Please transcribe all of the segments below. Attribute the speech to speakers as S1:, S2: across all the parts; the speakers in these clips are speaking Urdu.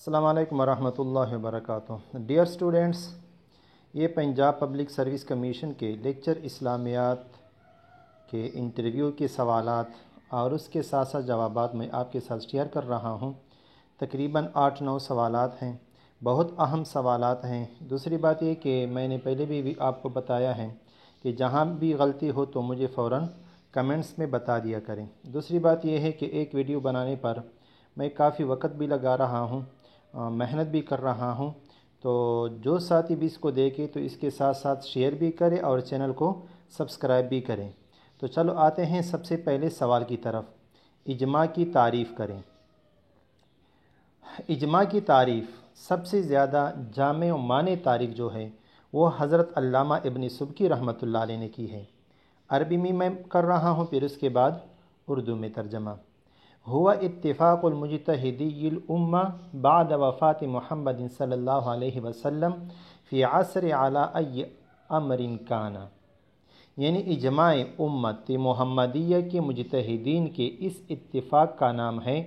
S1: السلام علیکم ورحمۃ اللہ وبرکاتہ۔ ڈیئر اسٹوڈنٹس، یہ پنجاب پبلک سروس کمیشن کے لیکچر اسلامیات کے انٹرویو کے سوالات اور اس کے ساتھ ساتھ جوابات میں آپ کے ساتھ شیئر کر رہا ہوں۔ تقریباً 8-9 سوالات ہیں، بہت اہم سوالات ہیں۔ دوسری بات یہ کہ میں نے پہلے بھی آپ کو بتایا ہے کہ جہاں بھی غلطی ہو تو مجھے فوراً کمنٹس میں بتا دیا کریں۔ دوسری بات یہ ہے کہ ایک ویڈیو بنانے پر میں کافی وقت بھی لگا رہا ہوں، محنت بھی کر رہا ہوں، تو جو ساتھی بھی اس کو دیکھے تو اس کے ساتھ ساتھ شیئر بھی کرے اور چینل کو سبسکرائب بھی کریں۔ تو چلو آتے ہیں سب سے پہلے سوال کی طرف۔ اجماع کی تعریف کریں۔ اجماع کی تعریف سب سے زیادہ جامع و معنی تعریف جو ہے وہ حضرت علامہ ابن سبکی رحمۃ اللہ علیہ نے کی ہے۔ عربی میں کر رہا ہوں، پھر اس کے بعد اردو میں ترجمہ۔ ہوا اتفاق المجتہدی الامہ بعد وفات محمد صلی اللہ علیہ وسلم فی عصر علی ای امر کان، یعنی اجماع امت محمدیہ کے مجتہدین کے اس اتفاق کا نام ہے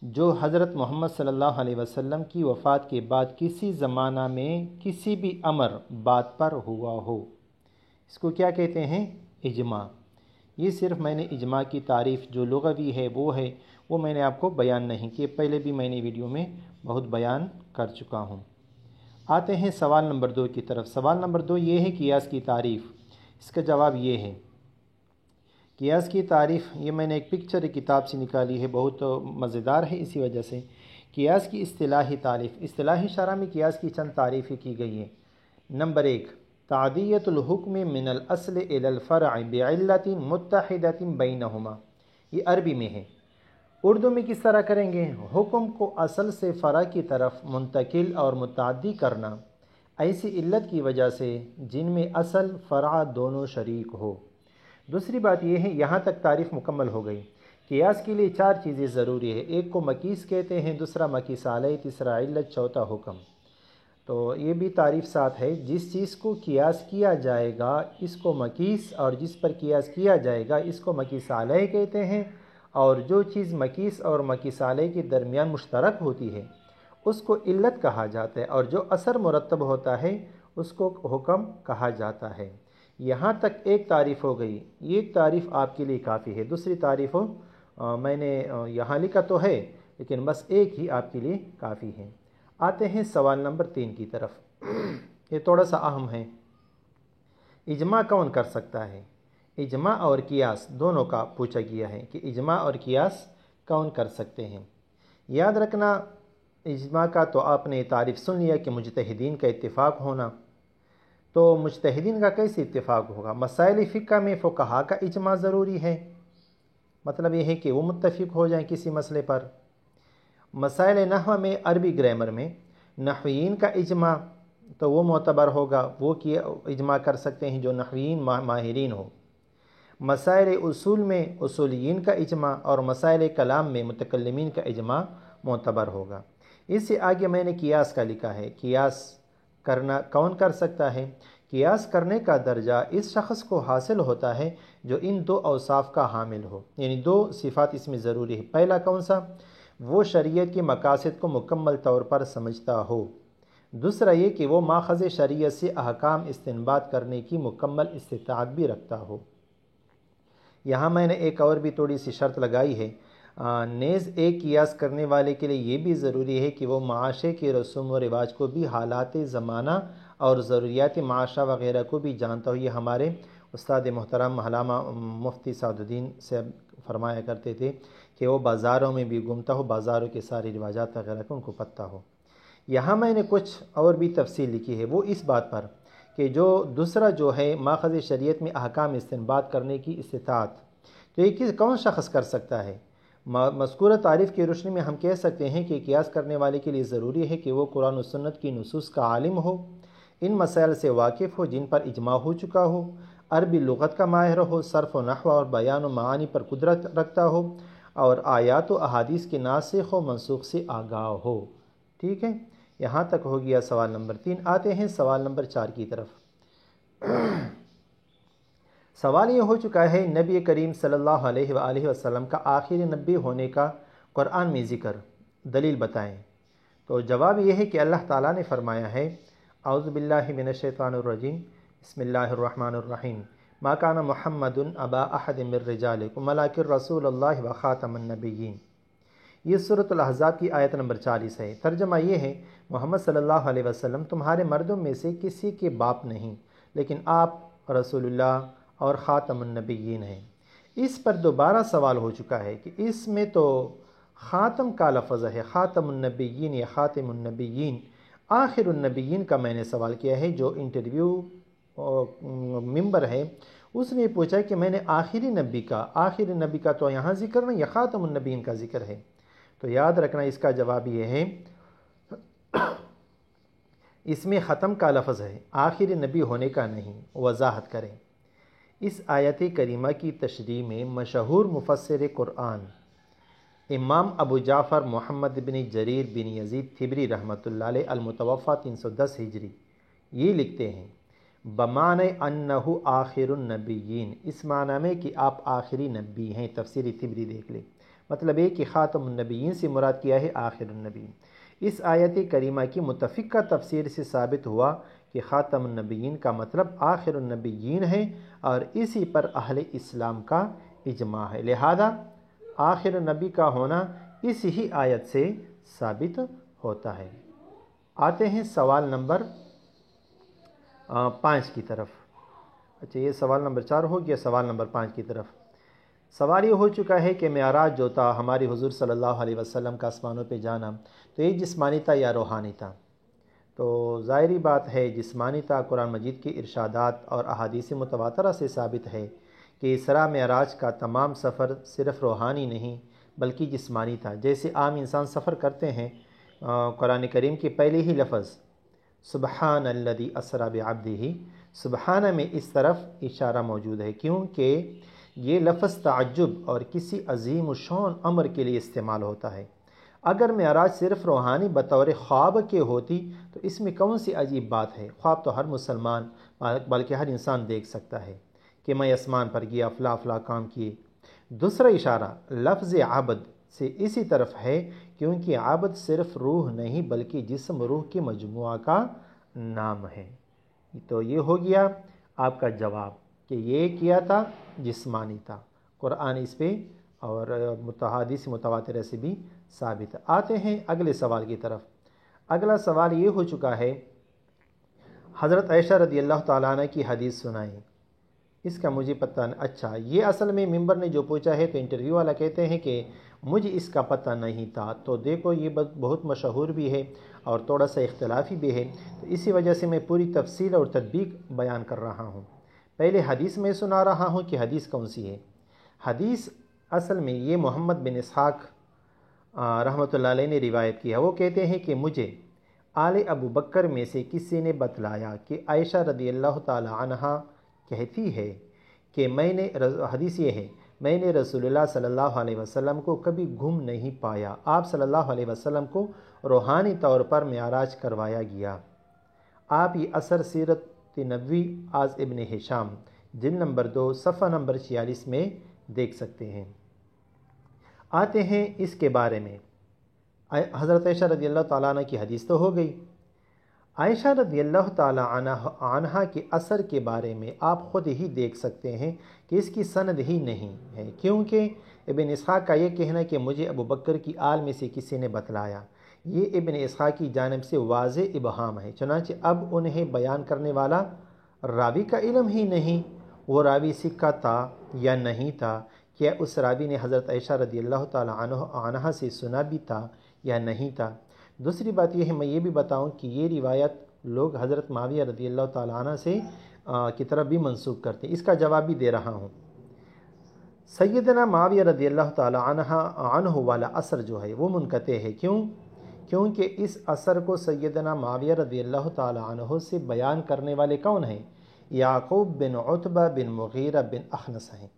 S1: جو حضرت محمد صلی اللہ علیہ وسلم کی وفات کے بعد کسی زمانہ میں کسی بھی امر بات پر ہوا ہو۔ اس کو کیا کہتے ہیں؟ اجماع۔ یہ صرف میں نے اجماع کی تعریف جو لغوی ہے وہ میں نے آپ کو بیان نہیں کی، پہلے بھی میں نے ویڈیو میں بہت بیان کر چکا ہوں۔ آتے ہیں سوال نمبر 2 کی طرف۔ سوال نمبر 2 یہ ہے قیاس کی تعریف۔ اس کا جواب یہ ہے، قیاس کی تعریف یہ میں نے ایک پکچر کتاب سے نکالی ہے، بہت مزیدار ہے اسی وجہ سے۔ قیاس کی اصطلاحی تعریف۔ اصطلاحی شرح میں قیاس کی چند تعریفیں کی گئی ہیں۔ نمبر 1، تعدیت الحکم من الاصل الى الفرع بعلت متحدۃ بینہما۔ یہ عربی میں ہے۔ اردو میں کس طرح کریں گے؟ حکم کو اصل سے فرع کی طرف منتقل اور متعدی کرنا ایسی علت کی وجہ سے جن میں اصل فرع دونوں شریک ہو۔ دوسری بات یہ ہے، یہاں تک تعریف مکمل ہو گئی۔ قیاس کے لیے 4 چیزیں ضروری ہے۔ ایک کو مقیس کہتے ہیں، دوسرا مقیس علیہ، تیسرا علت، چوتھا حکم۔ تو یہ بھی تعریف ساتھ ہے، جس چیز کو قیاس کیا جائے گا اس کو مقیس، اور جس پر قیاس کیا جائے گا اس کو مقیس علیہ کہتے ہیں، اور جو چیز مقیس اور مقیس علیہ کے درمیان مشترک ہوتی ہے اس کو علت کہا جاتا ہے، اور جو اثر مرتب ہوتا ہے اس کو حکم کہا جاتا ہے۔ یہاں تک ایک تعریف ہو گئی، یہ تعریف آپ کے لیے کافی ہے۔ دوسری تعریف میں نے یہاں لکھا تو ہے لیکن بس ایک ہی آپ کے لیے کافی ہے۔ آتے ہیں سوال نمبر 3 کی طرف۔ یہ تھوڑا سا اہم ہے۔ اجماع کون کر سکتا ہے؟ اجماع اور قیاس دونوں کا پوچھا گیا ہے کہ اجماع اور قیاس کون کر سکتے ہیں۔ یاد رکھنا، اجماع کا تو آپ نے تعریف سن لیا کہ مجتہدین کا اتفاق ہونا۔ تو مجتہدین کا کیسے اتفاق ہوگا؟ مسائل فقہ میں فقہاء کا اجماع ضروری ہے، مطلب یہ ہے کہ وہ متفق ہو جائیں کسی مسئلے پر۔ مسائل نحو میں، عربی گرامر میں نحویین کا اجماع تو وہ معتبر ہوگا، وہ اجماع کر سکتے ہیں جو نحویین ماہرین ہو۔ مسائل اصول میں اصولیین کا اجماع، اور مسائل کلام میں متکلمین کا اجماع معتبر ہوگا۔ اس سے آگے میں نے قیاس کا لکھا ہے۔ قیاس کرنا کون کر سکتا ہے؟ قیاس کرنے کا درجہ اس شخص کو حاصل ہوتا ہے جو ان 2 اوصاف کا حامل ہو، یعنی 2 صفات اس میں ضروری ہے۔ پہلا کون سا؟ وہ شریعت کے مقاصد کو مکمل طور پر سمجھتا ہو۔ دوسرا یہ کہ وہ ماخذ شریعت سے احکام استنباط کرنے کی مکمل استطاعت بھی رکھتا ہو۔ یہاں میں نے ایک اور بھی تھوڑی سی شرط لگائی ہے، نیز ایک قیاس کرنے والے کے لیے یہ بھی ضروری ہے کہ وہ معاشرے کے رسوم و رواج کو بھی، حالات زمانہ اور ضروریات معاشرہ وغیرہ کو بھی جانتا ہو۔ یہ ہمارے استاد محترم علامہ مفتی سعد الدین سے فرمایا کرتے تھے کہ وہ بازاروں میں بھی گھومتا ہو، بازاروں کے سارے رواجات وغیرہ کو ان کو پتہ ہو۔ یہاں میں نے کچھ اور بھی تفصیل لکھی ہے، وہ اس بات پر کہ جو دوسرا جو ہے ماخذ شریعت میں احکام استنباط کرنے کی استطاعت، تو یہ کون شخص کر سکتا ہے؟ مذکورہ تعریف کی روشنی میں ہم کہہ سکتے ہیں کہ قیاس کرنے والے کے لیے ضروری ہے کہ وہ قرآن و سنت کی نصوص کا عالم ہو، ان مسائل سے واقف ہو جن پر اجماع ہو چکا ہو، عربی لغت کا ماہر ہو، صرف و نحو اور بیان و معانی پر قدرت رکھتا ہو، اور آیات و احادیث کے ناسخ و منسوخ سے آگاہ ہو۔ ٹھیک ہے، یہاں تک ہو گیا سوال نمبر 3۔ آتے ہیں سوال نمبر 4 کی طرف۔ سوال یہ ہو چکا ہے، نبی کریم صلی اللہ علیہ وآلہ وسلم کا آخری نبی ہونے کا قرآن میں ذکر، دلیل بتائیں۔ تو جواب یہ ہے کہ اللہ تعالیٰ نے فرمایا ہے اعوذ باللہ من الشیطان الرجیم بسم اللہ الرحمن الرحیم ما کان محمد ابا احد من رجالکم ولکن رسول اللہ و خاتم النبیین۔ یہ سورۃ الاحزاب کی آیت نمبر 40 ہے۔ ترجمہ یہ ہے محمد صلی اللہ علیہ وسلم تمہارے مردوں میں سے کسی کے باپ نہیں، لیکن آپ رسول اللہ اور خاتم النبیین ہیں۔ اس پر دوبارہ سوال ہو چکا ہے کہ اس میں تو خاتم کا لفظ ہے، خاتم النبیین یا خاتم النبیین، آخر النبیین کا میں نے سوال کیا ہے۔ جو انٹرویو ممبر ہے اس نے پوچھا کہ میں نے آخری نبی کا تو یہاں ذکر نہیں، یا خاتم النبیین کا ذکر ہے۔ تو یاد رکھنا اس کا جواب یہ ہے اس میں ختم کا لفظ ہے، آخری نبی ہونے کا نہیں، وضاحت کریں۔ اس آیت کریمہ کی تشریح میں مشہور مفسر قرآن امام ابو جعفر محمد بن جریر بن یزید طبری رحمۃ اللہ علیہ المتوفی 310 ہجری یہ لکھتے ہیں بمعنی انہ آخر النبیین، اس معنی میں کہ آپ آخری نبی ہیں۔ تفسیر طبری دیکھ لیں، مطلب یہ کہ خاتم النبیین سے مراد کیا ہے آخر النبیین۔ اس آیت کریمہ کی متفقہ تفسیر سے ثابت ہوا کہ خاتم النبیین کا مطلب آخر النبیین ہے، اور اسی پر اہل اسلام کا اجماع ہے، لہذا آخر نبی کا ہونا اسی ہی آیت سے ثابت ہوتا ہے۔ آتے ہیں سوال نمبر 5 کی طرف۔ اچھا، یہ سوال نمبر 4 ہو گیا، سوال نمبر 5 کی طرف۔ سوال یہ ہو چکا ہے کہ معراج جو تھا ہمارے حضور صلی اللہ علیہ وسلم کا آسمانوں پہ جانا، تو یہ جسمانی تھا یا روحانی تھا؟ تو ظاہری بات ہے جسمانی تھا۔ قرآن مجید کے ارشادات اور احادیث متواترہ سے ثابت ہے کہ اسراء معراج کا تمام سفر صرف روحانی نہیں بلکہ جسمانی تھا۔ جیسے عام انسان سفر کرتے ہیں، قرآن کریم کے پہلے ہی لفظ سبحان الذی اسری بعبدہ، سبحانہ میں اس طرف اشارہ موجود ہے، کیونکہ یہ لفظ تعجب اور کسی عظیم الشان امر کے لیے استعمال ہوتا ہے۔ اگر معراج صرف روحانی بطور خواب کے ہوتی تو اس میں کون سی عجیب بات ہے؟ خواب تو ہر مسلمان بلکہ ہر انسان دیکھ سکتا ہے کہ میں آسمان پر گیا، فلاں فلاں کام کیے۔ دوسرا اشارہ لفظ عبد سے اسی طرف ہے، کیونکہ عبد صرف روح نہیں بلکہ جسم روح کے مجموعہ کا نام ہے۔ تو یہ ہو گیا آپ کا جواب کہ یہ کیا تھا، جسمانی تھا۔ قرآن اس پہ اور حدیث متواترہ سے بھی ثابت ہے۔ آتے ہیں اگلے سوال کی طرف۔ اگلا سوال یہ ہو چکا ہے حضرت عائشہ رضی اللہ تعالیٰ عنہ کی حدیث سنائیں، اس کا مجھے پتہ نہیں۔ اچھا، یہ اصل میں ممبر نے جو پوچھا ہے تو انٹرویو والا کہتے ہیں کہ مجھے اس کا پتہ نہیں تھا۔ تو دیکھو یہ بہت مشہور بھی ہے اور تھوڑا سا اختلافی بھی ہے، تو اسی وجہ سے میں پوری تفصیل اور تطبیق بیان کر رہا ہوں۔ پہلے حدیث میں سنا رہا ہوں کہ حدیث کون سی ہے۔ حدیث اصل میں یہ محمد بن اسحاق رحمۃ اللہ علیہ نے روایت کی ہے۔ وہ کہتے ہیں کہ مجھے آل ابو بکر میں سے کسی نے بتلایا کہ عائشہ رضی اللہ تعالی عنہا کہتی ہے کہ حدیث یہ ہے، میں نے رسول اللہ صلی اللہ علیہ وسلم کو کبھی گم نہیں پایا۔ آپ صلی اللہ علیہ وسلم کو روحانی طور پر معراج کروایا گیا۔ آپ یہ اثر سیرت نبوی آز ابن ہشام جلد نمبر 2 صفحہ نمبر 46 میں دیکھ سکتے ہیں۔ آتے ہیں اس کے بارے میں، حضرت عائشہ رضی اللہ تعالیٰ عنہ کی حدیث تو ہو گئی۔ عائشہ رضی اللہ تعالیٰ عنہ کے اثر کے بارے میں آپ خود ہی دیکھ سکتے ہیں کہ اس کی سند ہی نہیں ہے، کیونکہ ابن اسحاق کا یہ کہنا کہ مجھے ابو بکر کی آل میں سے کسی نے بتلایا، یہ ابن اسحاق کی جانب سے واضح ابہام ہے۔ چنانچہ اب انہیں بیان کرنے والا راوی کا علم ہی نہیں، وہ راوی سکہ تھا یا نہیں تھا، کیا اس راوی نے حضرت عائشہ رضی اللہ تعالیٰ عنہ سے سنا بھی تھا یا نہیں تھا۔ دوسری بات یہ ہے، میں یہ بھی بتاؤں کہ یہ روایت لوگ حضرت معاویہ رضی اللہ تعالیٰ عنہ سے کی طرف بھی منسوب کرتے ہیں۔ اس کا جواب بھی دے رہا ہوں۔ سیدنا معاویہ رضی اللہ تعالیٰ عنہ والا اثر جو ہے وہ منقطع ہے، کیونکہ اس اثر کو سیدنا معاویہ رضی اللہ تعالیٰ عنہ سے بیان کرنے والے کون ہیں؟ یعقوب بن عتبہ بن مغیرہ بن اخنس ہیں،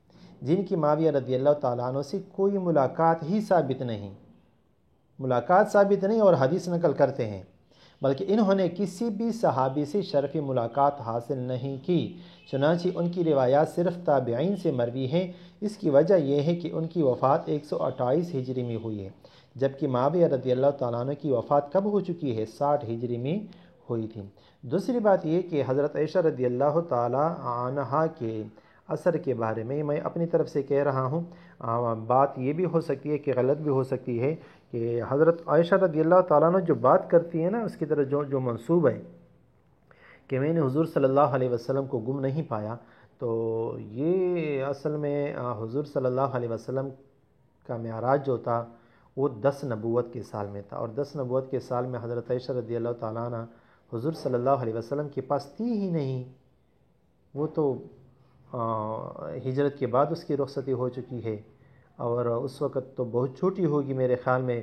S1: جن کی معاویہ رضی اللہ تعالیٰ عنہ سے کوئی ملاقات ہی ثابت نہیں، اور حدیث نقل کرتے ہیں، بلکہ انہوں نے کسی بھی صحابی سے شرف ملاقات حاصل نہیں کی۔ چنانچہ ان کی روایات صرف تابعین سے مروی ہیں۔ اس کی وجہ یہ ہے کہ ان کی وفات 128 ہجری میں ہوئی ہے، جبکہ معاویہ رضی اللہ تعالیٰ عنہ کی وفات کب ہو چکی ہے؟ 60 ہجری میں ہوئی تھی۔ دوسری بات یہ کہ حضرت عائشہ رضی اللہ تعالیٰ عنہا کے اثر کے بارے میں اپنی طرف سے کہہ رہا ہوں، بات یہ بھی ہو سکتی ہے کہ غلط بھی ہو سکتی ہے کہ حضرت عائشہ رضی اللہ تعالیٰ عنہ جو بات کرتی ہے نا، اس کی طرف جو منسوب ہے کہ میں نے حضور صلی اللہ علیہ وسلم کو گم نہیں پایا، تو یہ اصل میں حضور صلی اللہ علیہ وسلم کا معراج جو تھا وہ 10 نبوت کے سال میں تھا، اور 10 نبوت کے سال میں حضرت عائشہ رضی اللہ تعالیٰ عنہ حضور صلی اللہ علیہ وسلم کے پاس تھی ہی نہیں، وہ تو ہجرت کے بعد اس کی رخصتی ہو چکی ہے، اور اس وقت تو بہت چھوٹی ہوگی، میرے خیال میں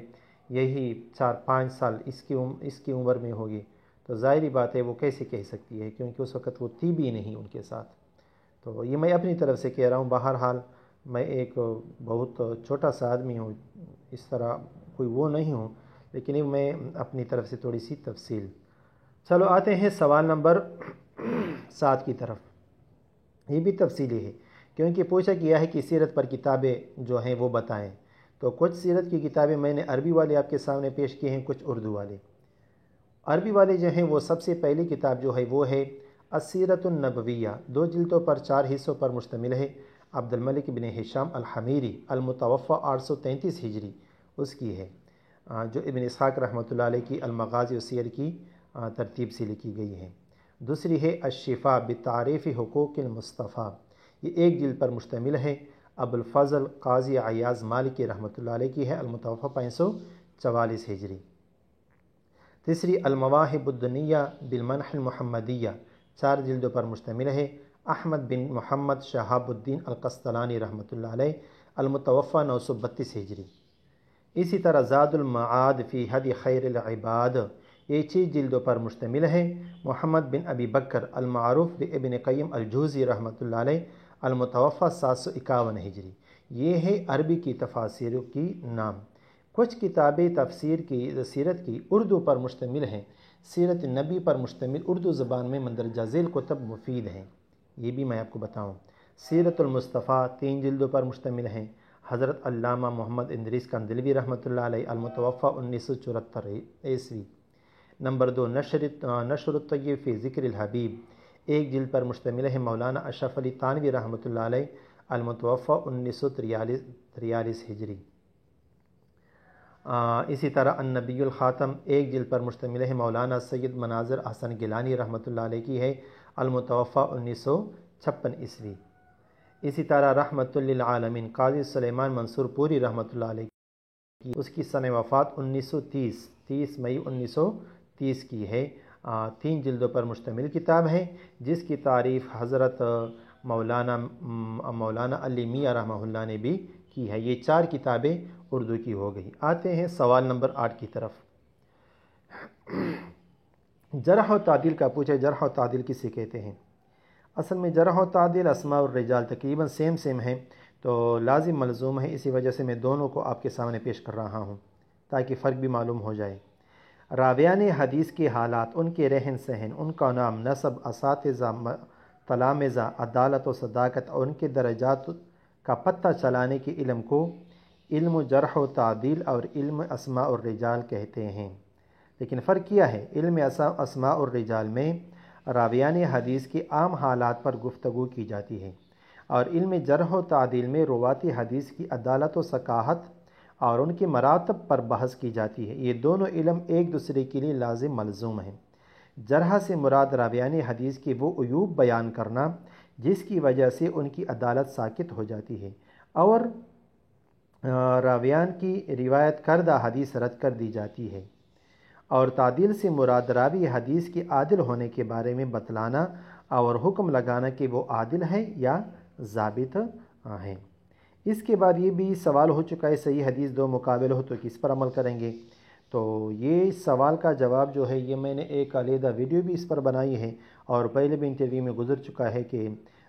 S1: یہی 4-5 سال اس کی عمر میں ہوگی، تو ظاہری بات ہے وہ کیسے کہہ سکتی ہے، کیونکہ اس وقت وہ تھی بھی نہیں ان کے ساتھ۔ تو یہ میں اپنی طرف سے کہہ رہا ہوں، بہرحال میں ایک بہت چھوٹا سا آدمی ہوں، اس طرح کوئی وہ نہیں ہوں، لیکن میں اپنی طرف سے تھوڑی سی تفصیل۔ چلو آتے ہیں سوال نمبر 7 کی طرف۔ یہ بھی تفصیلی ہے، کیونکہ پوچھا گیا ہے کہ سیرت پر کتابیں جو ہیں وہ بتائیں، تو کچھ سیرت کی کتابیں میں نے عربی والے آپ کے سامنے پیش کی ہیں، کچھ اردو والے۔ عربی والے جو ہیں وہ سب سے پہلی کتاب جو ہے وہ ہے السیرۃ النبویہ، 2 جلدوں پر 4 حصوں پر مشتمل ہے، عبد الملک بن ہشام الحمیری، المتوفی 833 ہجری اس کی ہے، جو ابن اسحاق رحمۃ اللہ علیہ کی المغازی و سیر کی ترتیب سے لکھی گئی ہے۔ دوسری ہے الشفاء بتعریف حقوق المصطفیٰ، یہ 1 جلد پر مشتمل ہے، ابو الفضل قاضی عیاض مالکی رحمۃ اللہ علیہ کی ہے، المتوفی 544 ہجری۔ تیسری المواہب الدنیہ بالمنح المحمدیہ، 4 جلدوں پر مشتمل ہے، احمد بن محمد شہاب الدین القسطلانی رحمۃ اللہ علیہ، المتوفی 932 ہجری۔ اسی طرح زاد المعاد فی ہدی خیر العباد، یہ 6 جلدوں پر مشتمل ہے، محمد بن ابی بکر المعروف بابن قیم الجوزی رحمۃ اللہ علیہ، المتوفی 751 ہجری۔ یہ ہے عربی کی تفاسیر کی نام۔ کچھ کتابیں تفسیر کی سیرت کی اردو پر مشتمل ہیں، سیرت نبی پر مشتمل اردو زبان میں مندرجہ ذیل کتب مفید ہیں، یہ بھی میں آپ کو بتاؤں۔ سیرت المصطفیٰ 3 جلدوں پر مشتمل ہیں، حضرت علامہ محمد ادریس کندلوی رحمۃ اللہ علیہ، المتوفی 1974 عیسوی۔ نمبر 2 نشر الطیب فی ذکر الحبیب، 1 جلد پر مشتمل ہے، مولانا اشرف علی تھانوی رحمۃ اللہ علیہ، المتوفی 1943 ہجری۔ اسی طرح النبی الخاتم 1 جلد پر مشتمل ہے، مولانا سید مناظر حسن گیلانی رحمۃ اللہ علیہ کی ہے، المتوفی 1956 عیسوی۔ اسی طرح رحمۃ للعالمین قاضی سلیمان منصور پوری رحمۃ اللہ علیہ کی، اس کی سنہ وفات 30 مئی 1930 کی ہے، 3 جلدوں پر مشتمل کتاب ہے، جس کی تعریف حضرت مولانا علی میاں رحمہ اللہ نے بھی کی ہے۔ یہ 4 کتابیں اردو کی ہو گئی۔ آتے ہیں سوال نمبر 8 کی طرف۔ جرح و تعدیل کا پوچھا، جرح و تعدیل کسے کہتے ہیں؟ اصل میں جرح و تعدیل اسماء الرجال تقریباً سیم ہیں، تو لازم ملزوم ہے، اسی وجہ سے میں دونوں کو آپ کے سامنے پیش کر رہا ہوں تاکہ فرق بھی معلوم ہو جائے۔ راویان حدیث کے حالات، ان کے رہن سہن، ان کا نام، نسب، اساتذہ، تلامذہ، عدالت و صداقت اور ان کے درجات کا پتہ چلانے کے علم کو علم جرح و تعدیل اور علم اسماء الرجال کہتے ہیں۔ لیکن فرق کیا ہے؟ علم اسماء الرجال میں راویان حدیث کے عام حالات پر گفتگو کی جاتی ہے، اور علم جرح و تعدیل میں روات حدیث کی عدالت و ثقافت اور ان کے مراتب پر بحث کی جاتی ہے۔ یہ دونوں علم ایک دوسرے کے لیے لازم ملزوم ہیں۔ جرح سے مراد راویان حدیث کے وہ عیوب بیان کرنا جس کی وجہ سے ان کی عدالت ساقط ہو جاتی ہے اور راویان کی روایت کردہ حدیث رد کر دی جاتی ہے، اور تعدیل سے مراد راوی حدیث کے عادل ہونے کے بارے میں بتلانا اور حکم لگانا کہ وہ عادل ہے یا ضابط ہیں۔ اس کے بعد یہ بھی سوال ہو چکا ہے، صحیح حدیث 2 مقابل ہو تو کس پر عمل کریں گے؟ تو یہ سوال کا جواب جو ہے، یہ میں نے ایک علیحدہ ویڈیو بھی اس پر بنائی ہے، اور پہلے بھی انٹرویو میں گزر چکا ہے کہ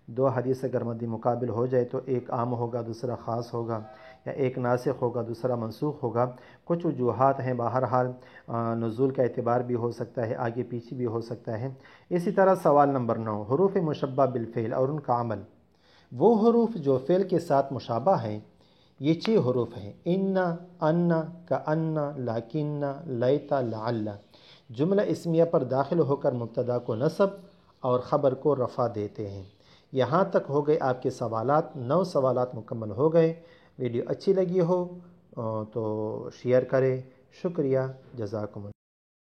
S1: 2 حدیث اگر مد مقابل ہو جائے تو ایک عام ہوگا، دوسرا خاص ہوگا، یا ایک ناسخ ہوگا، دوسرا منسوخ ہوگا۔ کچھ وجوہات ہیں، بہرحال نزول کا اعتبار بھی ہو سکتا ہے، آگے پیچھے بھی ہو سکتا ہے۔ اسی طرح سوال نمبر 9، حروف مشبہ بالفعل اور ان کا عمل، وہ حروف جو فعل کے ساتھ مشابہ ہیں یہ 6 حروف ہیں، انا، انا، کانا، لاکنہ، لیتا، لعل۔ جملہ اسمیہ پر داخل ہو کر مبتدا کو نصب اور خبر کو رفع دیتے ہیں۔ یہاں تک ہو گئے آپ کے سوالات، 9 سوالات مکمل ہو گئے۔ ویڈیو اچھی لگی ہو تو شیئر کریں۔ شکریہ، جزاکم اللہ۔